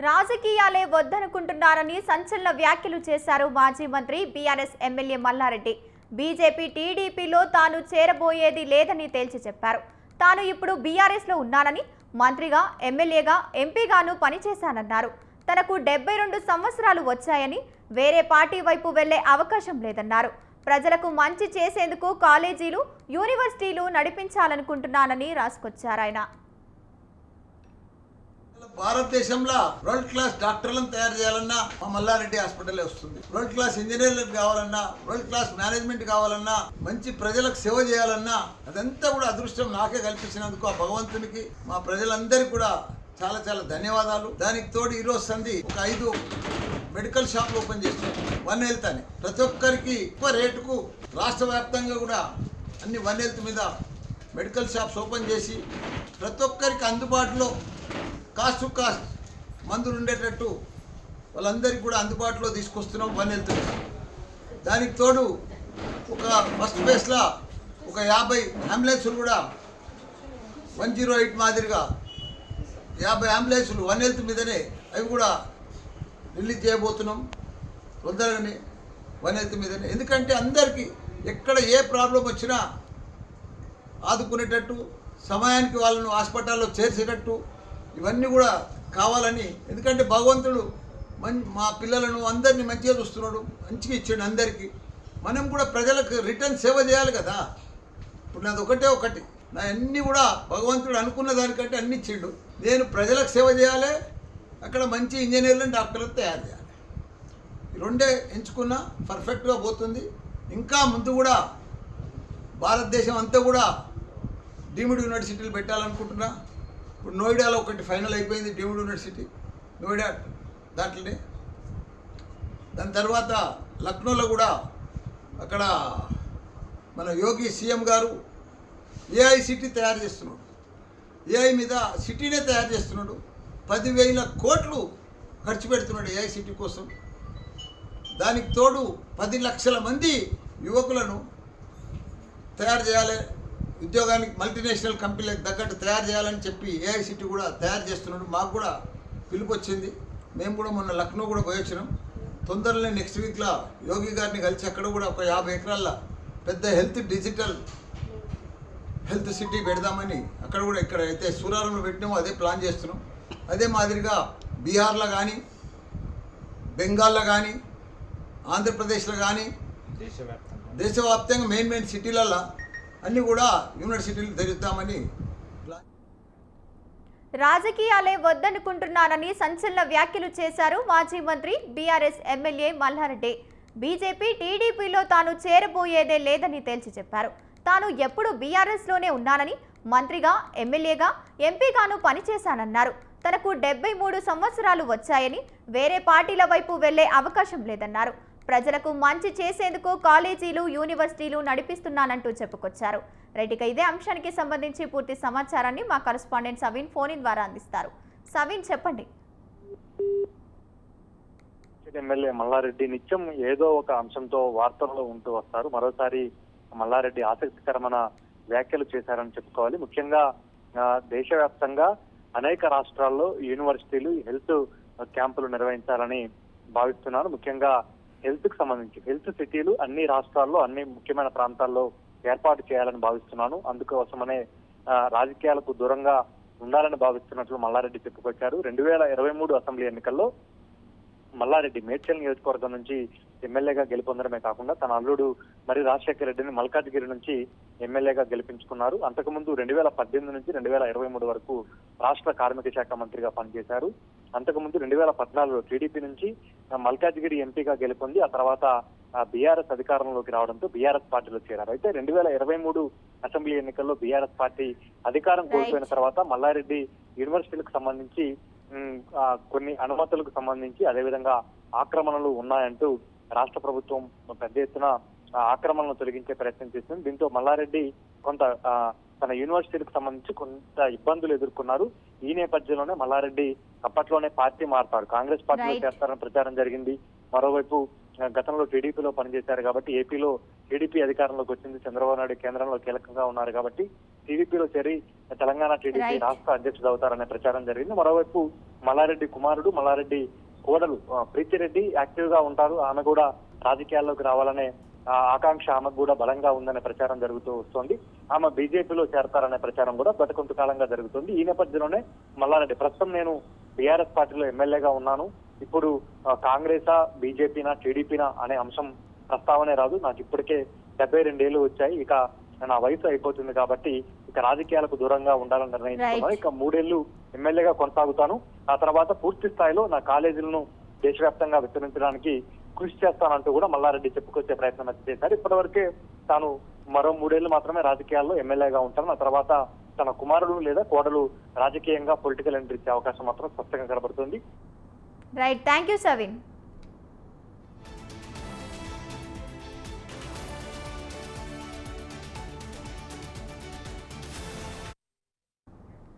రాజకీయాలే వద్దనుకుంటున్నారని సంచలన వ్యాఖ్యలు చేశారు మాజీ మంత్రి బీఆర్ఎస్ ఎమ్మెల్యే మల్లారెడ్డి. బీజేపీ టీడీపీలో తాను చేరబోయేది లేదని తేల్చి చెప్పారు. తాను ఇప్పుడు బీఆర్ఎస్ లో ఉన్నానని, మంత్రిగా, ఎమ్మెల్యేగా, ఎంపీగాను పనిచేశానన్నారు. తనకు 72 సంవత్సరాలు వచ్చాయని వేరే పార్టీ వైపు వెళ్లే అవకాశం లేదన్నారు. ప్రజలకు మంచి చేసేందుకు కాలేజీలు, యూనివర్సిటీలు నడిపించాలనుకుంటున్నానని రాసుకొచ్చారు ఆయన. భారతదేశంలో వరల్డ్ క్లాస్ డాక్టర్లను తయారు చేయాలన్నా మా మల్లారెడ్డి హాస్పిటలే వస్తుంది. వరల్డ్ క్లాస్ ఇంజనీర్లకు కావాలన్నా, వరల్డ్ క్లాస్ మేనేజ్మెంట్ కావాలన్నా, మంచి ప్రజలకు సేవ చేయాలన్నా అదంతా కూడా అదృష్టం నాకే కల్పించినందుకు ఆ భగవంతునికి, మా ప్రజలందరికీ కూడా చాలా చాలా ధన్యవాదాలు. దానికి తోడు ఈరోజు సంధి ఒక 5 మెడికల్ షాప్లు ఓపెన్ చేస్తున్నాం. వన్ హెల్త్ అని ప్రతి ఒక్కరికి ఎక్కువ రేటుకు రాష్ట్ర వ్యాప్తంగా కూడా అన్ని వన్ హెల్త్ మీద మెడికల్ షాప్స్ ఓపెన్ చేసి ప్రతి ఒక్కరికి అందుబాటులో కాస్ట్ టు కాస్ట్ మందులు ఉండేటట్టు వాళ్ళందరికీ కూడా అందుబాటులో తీసుకొస్తున్నాం వన్ హెల్త్. దానికి తోడు ఒక ఫస్ట్ ఫేస్లో ఒక 50 అంబులెన్సులు కూడా 108 మాదిరిగా 50 అంబులెన్సులు వన్ హెల్త్ మీదనే అవి కూడా రిలీజ్ చేయబోతున్నాం తొందరగానే వన్ హెల్త్ మీదనే. ఎందుకంటే అందరికీ ఎక్కడ ఏ ప్రాబ్లం వచ్చినా ఆదుకునేటట్టు, సమయానికి వాళ్ళను హాస్పిటల్లో చేర్చేటట్టు ఇవన్నీ కూడా కావాలని. ఎందుకంటే భగవంతుడు మా పిల్లలను అందరినీ మంచిగా చూస్తున్నాడు, మంచిగా ఇచ్చాడు అందరికీ. మనం కూడా ప్రజలకు రిటర్న్ సేవ చేయాలి కదా. ఇప్పుడు నాది ఒకటి నా అన్నీ కూడా భగవంతుడు అనుకున్న దానికంటే అన్ని ఇచ్చిండు. నేను ప్రజలకు సేవ చేయాలి, అక్కడ మంచి ఇంజనీర్లను, డాక్టర్లను తయారు చేయాలి. ఈ రెండే ఎంచుకున్నా పర్ఫెక్ట్గా పోతుంది. ఇంకా ముందు కూడా భారతదేశం అంతా కూడా డీమ్డ్ యూనివర్సిటీలు పెట్టాలనుకుంటున్నా. ఇప్పుడు నోయిడాలో ఒకటి ఫైనల్ అయిపోయింది, డీమ్డ్ యూనివర్సిటీ నోయిడా దాంట్లోనే. దాని తర్వాత లక్నోలో కూడా అక్కడ మన యోగి సీఎం గారు ఏఐ సిటీ తయారు చేస్తున్నాడు. ఏఐ మీద సిటీనే తయారు చేస్తున్నాడు. 10,000 కోట్లు ఖర్చు పెడుతున్నాడు ఏఐ సిటీ కోసం. దానికి తోడు 10 లక్షల మంది యువకులను తయారు చేయాలి, ఉద్యోగానికి మల్టీనేషనల్ కంపెనీలకు తగ్గట్టు తయారు చేయాలని చెప్పి ఏఐసిటీ కూడా తయారు చేస్తున్నాడు. మాకు కూడా పిలుపు వచ్చింది. మేము కూడా మొన్న లక్నో కూడా పోయి వచ్చినాం. తొందరలో నెక్స్ట్ వీక్లో యోగి గారిని కలిసి అక్కడ కూడా ఒక 50 ఎకరాల పెద్ద డిజిటల్ హెల్త్ సిటీ పెడదామని అక్కడ కూడా ఇక్కడ అయితే సూరారంలో పెట్టినామో అదే ప్లాన్ చేస్తున్నాం. అదే మాదిరిగా బీహార్లో కానీ, బెంగాల్లో కానీ, ఆంధ్రప్రదేశ్లో కానీ దేశవ్యాప్తంగా మెయిన్ సిటీలలో అన్నీ కూడా యూనివర్సిటీలు తెరుద్దామని. రాజకీయాలే వద్దనుకుంటున్నానని సంచలన వ్యాఖ్యలు చేశారు మాజీ మంత్రి బీఆర్ఎస్ ఎమ్మెల్యే మల్లారెడ్డి. బీజేపీ టీడీపీలో తాను చేరబోయేదే లేదని తేల్చి చెప్పారు. తాను ఎప్పుడు బీఆర్ఎస్ లోనే ఉన్నానని, మంత్రిగా, ఎమ్మెల్యేగా, ఎంపీగాను పనిచేశానన్నారు. తనకు 73 సంవత్సరాలు వచ్చాయని వేరే పార్టీల వైపు వెళ్లే అవకాశం లేదన్నారు. ప్రజలకు మంచి చేసేందుకు కాలేజీలు, యూనివర్సిటీలు నడిపిస్తున్నానంటూ చెప్పుకొచ్చారు. రైట్గా ఇదే అంశానికి సంబంధించి పూర్తి సమాచారాన్ని మా కరెస్పాండెంట్ సవీన్ ఫోన్ ఇన్ ద్వారా అందిస్తారు. సవీన్, చెప్పండి. ఎమ్మెల్యే మల్లారెడ్డి నిత్యం ఏదో ఒక అంశంతో వార్తల్లో ఉంటూ వస్తారు. మరోసారి మల్లారెడ్డి ఆసక్తికరమైన వ్యాఖ్యలు చేశారని చెప్పుకోవాలి. ముఖ్యంగా దేశవ్యాప్తంగా అనేక రాష్ట్రాల్లో యూనివర్సిటీలు, హెల్త్ క్యాంపులు నిర్వహించాలని భావిస్తున్నారు. ముఖ్యంగా హెల్త్ కు సంబంధించి హెల్త్ సిటీలు అన్ని రాష్ట్రాల్లో, అన్ని ముఖ్యమైన ప్రాంతాల్లో ఏర్పాటు చేయాలని భావిస్తున్నాను. అందుకోసమనే రాజకీయాలకు దూరంగా ఉండాలని భావిస్తున్నట్లు మల్లారెడ్డి చెప్పుకొచ్చారు. 2023 అసెంబ్లీ ఎన్నికల్లో మల్లారెడ్డి మేడ్చల్ నియోజకవర్గం నుంచి ఎమ్మెల్యేగా గెలుపొందడమే కాకుండా తన అల్లుడు మరి రాజశేఖర రెడ్డిని మల్కాజ్గిరి నుంచి ఎమ్మెల్యేగా గెలిపించుకున్నారు. అంతకుముందు 2018 నుంచి 2023 వరకు రాష్ట్ర కార్మిక శాఖ మంత్రిగా పనిచేశారు. అంతకుముందు 2014లో టీడీపీ నుంచి మల్కాజ్గిరి ఎంపీగా గెలుపొంది ఆ తర్వాత బీఆర్ఎస్ అధికారంలోకి రావడంతో బీఆర్ఎస్ పార్టీలో చేరారు. అయితే 2023 అసెంబ్లీ ఎన్నికల్లో బీఆర్ఎస్ పార్టీ అధికారం కోల్పోయిన తర్వాత మల్లారెడ్డి యూనివర్సిటీలకు సంబంధించి కొన్ని అనుమతులకు సంబంధించి అదేవిధంగా ఆక్రమణలు ఉన్నాయంటూ రాష్ట్ర ప్రభుత్వం పెద్ద ఎత్తున ఆక్రమణను తొలగించే ప్రయత్నం చేస్తుంది. దీంతో మల్లారెడ్డి కొంత తన యూనివర్సిటీలకు సంబంధించి కొంత ఇబ్బందులు ఎదుర్కొన్నారు. ఈ నేపథ్యంలోనే మల్లారెడ్డి అప్పట్లోనే పార్టీ మారుతారు, కాంగ్రెస్ పార్టీలో చేస్తారని ప్రచారం జరిగింది. మరోవైపు గతంలో టీడీపీలో పనిచేశారు కాబట్టి ఏపీలో టీడీపీ అధికారంలోకి వచ్చింది, చంద్రబాబు నాయుడు కేంద్రంలో కీలకంగా ఉన్నారు కాబట్టి టీడీపీలో చేరి తెలంగాణ టీడీపీ Right. రాష్ట్ర అధ్యక్షుడు అవుతారనే ప్రచారం జరిగింది. మరోవైపు మల్లారెడ్డి కుమారుడు మల్లారెడ్డి కోడలు ప్రీతిరెడ్డి యాక్టివ్ గా ఉంటారు, ఆమె కూడా రాజకీయాల్లోకి రావాలనే ఆకాంక్ష ఆమెకు కూడా బలంగా ఉందనే ప్రచారం జరుగుతూ వస్తోంది. ఆమె బీజేపీలో చేరతారనే ప్రచారం కూడా గత కొంతకాలంగా జరుగుతుంది. ఈ నేపథ్యంలోనే మల్లారెడ్డి ప్రస్తుతం నేను బీఆర్ఎస్ పార్టీలో ఎమ్మెల్యేగా ఉన్నాను, ఇప్పుడు కాంగ్రెసా బీజేపీనా టీడీపీనా అనే అంశం ప్రస్తావనే రాదు, నాకు ఇప్పటికే 72 ఏళ్ళు వచ్చాయి, ఇక నా వయసు అయిపోతుంది కాబట్టి ఇక రాజకీయాలకు దూరంగా ఉండాలని నిర్ణయించుకున్నాను. ఇక 3 ఏళ్ళు ఎమ్మెల్యేగా కొనసాగుతాను, ఆ తర్వాత పూర్తి స్థాయిలో నా కాలేజీలను దేశవ్యాప్తంగా విస్తరించడానికి కృషి చేస్తానంటూ కూడా మల్లారెడ్డి చెప్పుకొచ్చే ప్రయత్నం అయితే చేశారు. ఇప్పటివరకే తాను మరో 3 ఏళ్ళు మాత్రమే రాజకీయాల్లో ఎమ్మెల్యేగా ఉంటాను, ఆ తర్వాత తన కుమారుడు లేదా కోడలు రాజకీయంగా పొలిటికల్ ఎంట్రీ ఇచ్చే అవకాశం మాత్రం స్పష్టంగా కనబడుతుంది. Right, thank you సవిన్.